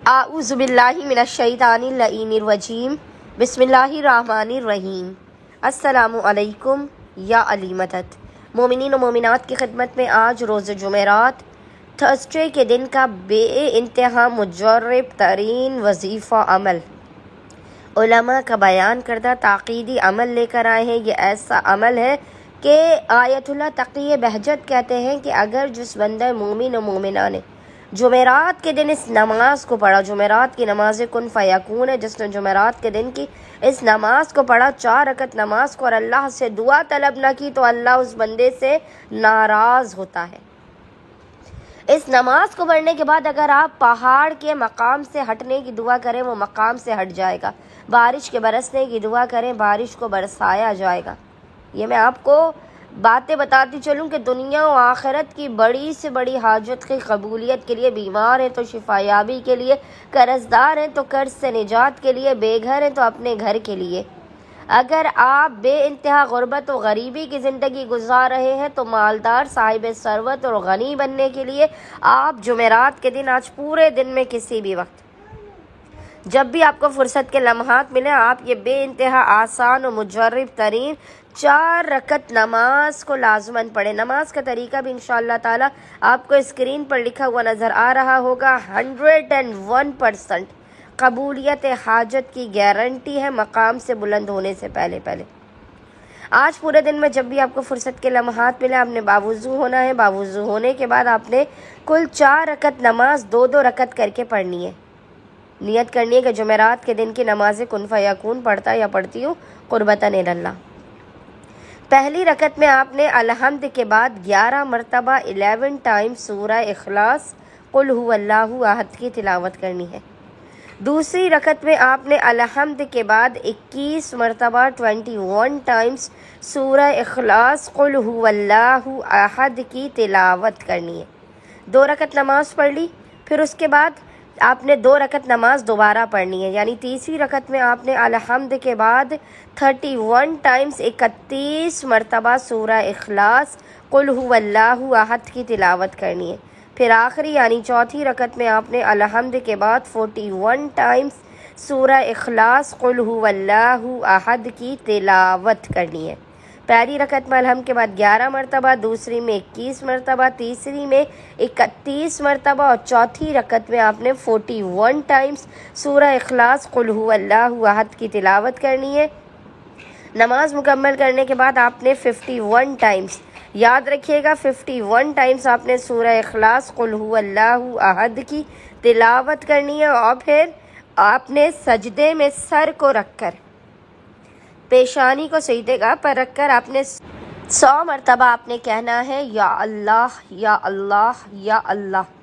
اعوذ باللہ من الشیطان اللعین الرجیم بسم اللہ الرحمن الرحیم۔ السلام علیکم یا علی مدد۔ مومنین و مومنات کی خدمت میں آج روز جمعرات تھرسڈے کے دن کا بے انتہا مجرب ترین وظیفہ عمل علماء کا بیان کردہ تاقیدی عمل لے کر آئے ہیں۔ یہ ایسا عمل ہے کہ آیت اللہ تقی بہجت کہتے ہیں کہ اگر جس بندہ مومن و مومنہ نے جمعرات کے دن اس نماز کو پڑھا، جمعرات کی نماز کن فیکون ہے، جس نے جمعرات کے دن کی اس نماز کو پڑھا، 4 رکعت نماز کو، اور اللہ سے دعا طلب نہ کی تو اللہ اس بندے سے ناراض ہوتا ہے۔ اس نماز کو پڑھنے کے بعد اگر آپ پہاڑ کے مقام سے ہٹنے کی دعا کریں وہ مقام سے ہٹ جائے گا، بارش کے برسنے کی دعا کریں بارش کو برسایا جائے گا۔ یہ میں آپ کو باتیں بتاتی چلوں کہ دنیا و آخرت کی بڑی سے بڑی حاجت کی قبولیت کے لیے، بیمار ہیں تو شفا یابی کے لیے، قرض دار ہیں تو قرض سے نجات کے لیے، بے گھر ہیں تو اپنے گھر کے لیے۔ اگر آپ بے انتہا غربت و غریبی کی زندگی گزار رہے ہیں تو مالدار، صاحب ثروت اور غنی بننے کے لیے آپ جمعرات کے دن آج پورے دن میں کسی بھی وقت جب بھی آپ کو فرصت کے لمحات ملیں آپ یہ بے انتہا آسان و مجرب ترین 4 رکعت نماز کو لازماً پڑھیں۔ نماز کا طریقہ بھی انشاءاللہ تعالی آپ کو اسکرین پر لکھا ہوا نظر آ رہا ہوگا۔ 101% قبولیت حاجت کی گارنٹی ہے مقام سے بلند ہونے سے پہلے۔ آج پورے دن میں جب بھی آپ کو فرصت کے لمحات ملے آپ نے باوضو ہونا ہے۔ باوضو ہونے کے بعد آپ نے کل 4 رکعت نماز 2 رکعت کر کے پڑھنی ہے۔ نیت کرنی ہے کہ جمعرات کے دن کی نماز کن فیکون پڑھتا یا پڑھتی ہوں قربتاً اللہ۔ پہلی رکعت میں آپ نے الحمد کے بعد 11 مرتبہ 11 ٹائمز سورہ اخلاص قل هو اللہ احد کی تلاوت کرنی ہے۔ دوسری رکعت میں آپ نے الحمد کے بعد 21 مرتبہ 21 ٹائمز سورہ اخلاص قل هو اللہ احد کی تلاوت کرنی ہے۔ 2 رکعت نماز پڑھ لی، پھر اس کے بعد آپ نے 2 رکعت نماز دوبارہ پڑھنی ہے، یعنی تیسری رکعت میں آپ نے الحمد کے بعد 31 ٹائمز 31 مرتبہ سورہ اخلاص قل هو اللہ احد کی تلاوت کرنی ہے۔ پھر آخری یعنی چوتھی رکعت میں آپ نے الحمد کے بعد 41 ٹائمز سورہ اخلاص قل هو اللہ احد کی تلاوت کرنی ہے۔ پہلی رکعت میں الحمد کے بعد 11 مرتبہ، دوسری میں 21 مرتبہ، تیسری میں 31 مرتبہ اور چوتھی رکعت میں آپ نے 41 ٹائمز سورہ اخلاص قل هو اللہ احد کی تلاوت کرنی ہے۔ نماز مکمل کرنے کے بعد آپ نے 51 ٹائمز، یاد رکھیے گا 51 ٹائمز آپ نے سورہ اخلاص قل هو اللہ احد کی تلاوت کرنی ہے، اور پھر آپ نے سجدے میں سر کو رکھ کر، پیشانی کو سجدے گاہ پر رکھ کر آپ نے 100 مرتبہ آپ نے کہنا ہے یا اللہ یا اللہ یا اللہ۔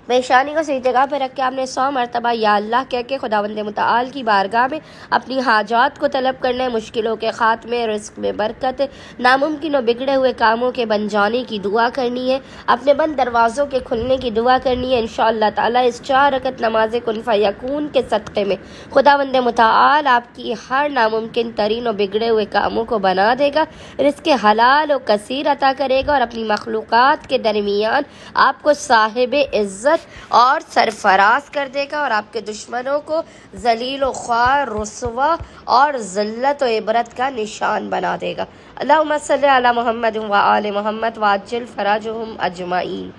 پیشانی کو سجدے گاہ پہ رکھ کے آپ نے 100 مرتبہ یا اللہ کہہ کے خداوند متعال کی بارگاہ میں اپنی حاجات کو طلب کرنا ہے، مشکلوں کے خاتمے، رزق میں برکت، ناممکن و بگڑے ہوئے کاموں کے بن جانے کی دعا کرنی ہے، اپنے بند دروازوں کے کھلنے کی دعا کرنی ہے۔ انشاءاللہ تعالی اس 4 رکعت نماز کن فیکون کے صدقے میں خداوند متعال آپ کی ہر ناممکن ترین و بگڑے ہوئے کاموں کو بنا دے گا، رزق حلال و کثیر عطا کرے گا، اور اپنی مخلوقات کے درمیان آپ کو صاحب عزت اور سرفراز کر دے گا، اور آپ کے دشمنوں کو ذلیل و خوار، رسوا اور ذلت و عبرت کا نشان بنا دے گا۔ اللہم صلی علی محمد و آل محمد وعجل فرجہم اجمعین۔